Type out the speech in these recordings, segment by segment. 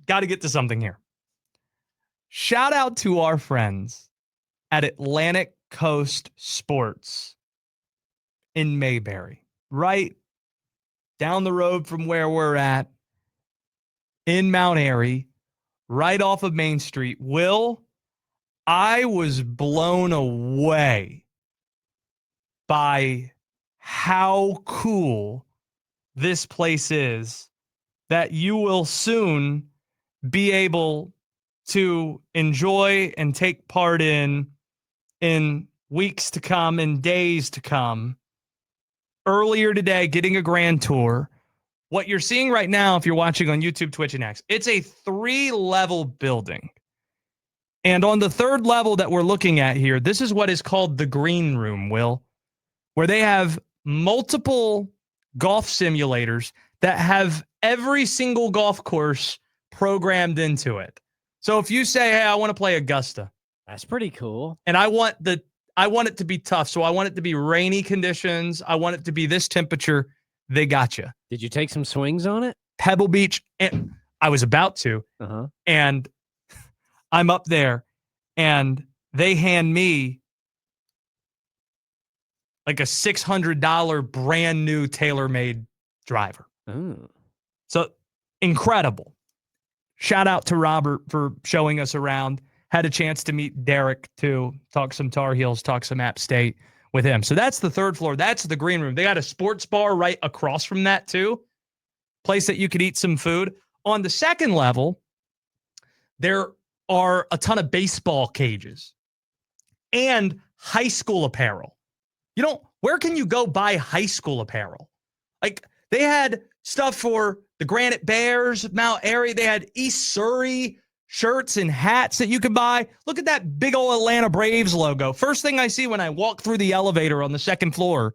got to get to something here. Shout out to our friends at Atlantic Coast Sports in Mayberry, right down the road from where we're at in Mount Airy, right off of Main Street. Will, I was blown away by how cool this place is that you will soon be able to enjoy and take part in weeks to come and days to come. Earlier today, getting a grand tour. What you're seeing right now, if you're watching on YouTube, Twitch, and X, it's a 3-level building. And on the 3rd level that we're looking at here, this is what is called the green room, Will, where they have multiple golf simulators that have every single golf course programmed into it. So if you say, hey, I want to play Augusta. That's pretty cool. And I want it to be tough. So I want it to be rainy conditions. I want it to be this temperature. They got you. Did you take some swings on it? Pebble Beach. And I was about to. Uh-huh. And I'm up there and they hand me like a $600 brand new tailor-made driver. Ooh. So incredible. Shout out to Robert for showing us around. Had a chance to meet Derek too. Talk some Tar Heels, talk some App State with him. So that's the 3rd floor. That's the green room. They got a sports bar right across from that too. Place that you could eat some food. On the 2nd level, there are a ton of baseball cages and high school apparel. Where can you go buy high school apparel? Like they had stuff for the Granite Bears, Mount Airy. They had East Surrey shirts and hats that you could buy. Look at that big old Atlanta Braves logo. First thing I see when I walk through the elevator on the 2nd floor,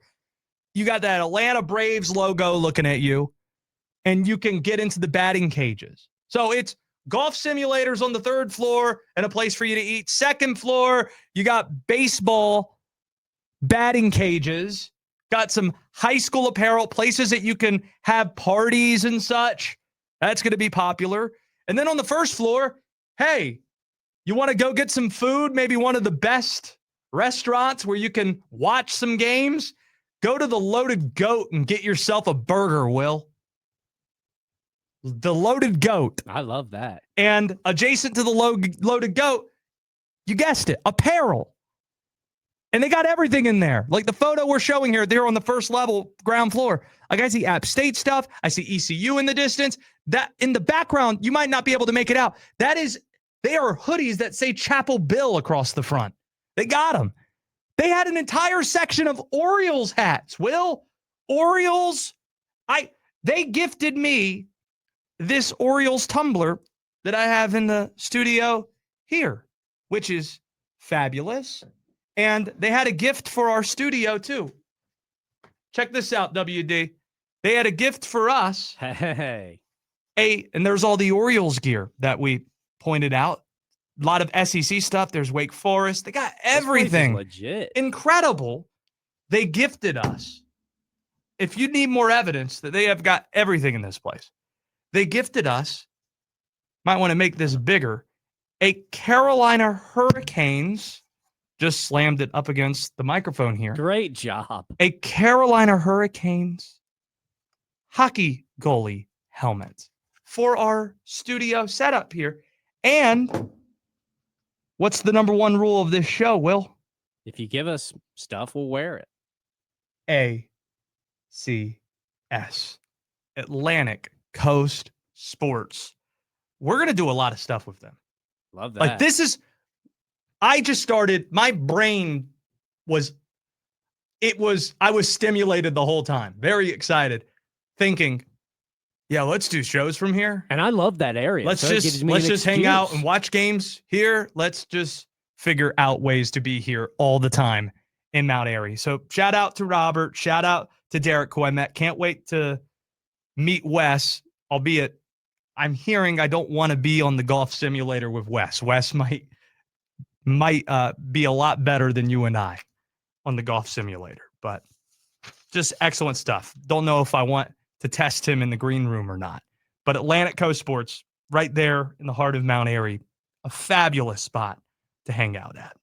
you got that Atlanta Braves logo looking at you, and you can get into the batting cages. So it's golf simulators on the 3rd floor and a place for you to eat. 2nd floor, you got baseball batting cages, got some high school apparel, places that you can have parties and such. That's going to be popular. And then on the 1st floor, hey, you want to go get some food, maybe one of the best restaurants where you can watch some games? Go to the Loaded Goat and get yourself a burger, Will. The Loaded Goat. I love that. And adjacent to the Loaded Goat, you guessed it, apparel. And they got everything in there. Like the photo we're showing here, they're on the 1st level, ground floor. Like I see App State stuff. I see ECU in the distance. That in the background, you might not be able to make it out. They are hoodies that say Chapel Bill across the front. They got them. They had an entire section of Orioles hats. Will, Orioles. They gifted me this Orioles tumbler that I have in the studio here, which is fabulous. And they had a gift for our studio, too. Check this out, WD. They had a gift for us. Hey. And there's all the Orioles gear that we pointed out. A lot of SEC stuff. There's Wake Forest. They got everything. This place is legit. Incredible. They gifted us. If you need more evidence that they have got everything in this place, they gifted us, might want to make this bigger, a Carolina Hurricanes. Just slammed it up against the microphone here. Great job. A Carolina Hurricanes hockey goalie helmet for our studio setup here. And what's the number 1 rule of this show, Will? If you give us stuff, we'll wear it. ACS. Atlantic Coast Sports. We're going to do a lot of stuff with them. Love that. Like I just started, my brain I was stimulated the whole time. Very excited, thinking, yeah, let's do shows from here. And I love that area. Let's just hang out and watch games here. Let's just figure out ways to be here all the time in Mount Airy. So shout out to Robert. Shout out to Derek, who I met. Can't wait to meet Wes, albeit I'm hearing I don't want to be on the golf simulator with Wes. Wes might be a lot better than you and I on the golf simulator, but just excellent stuff. Don't know if I want to test him in the green room or not, but Atlantic Coast Sports, right there in the heart of Mount Airy, a fabulous spot to hang out at.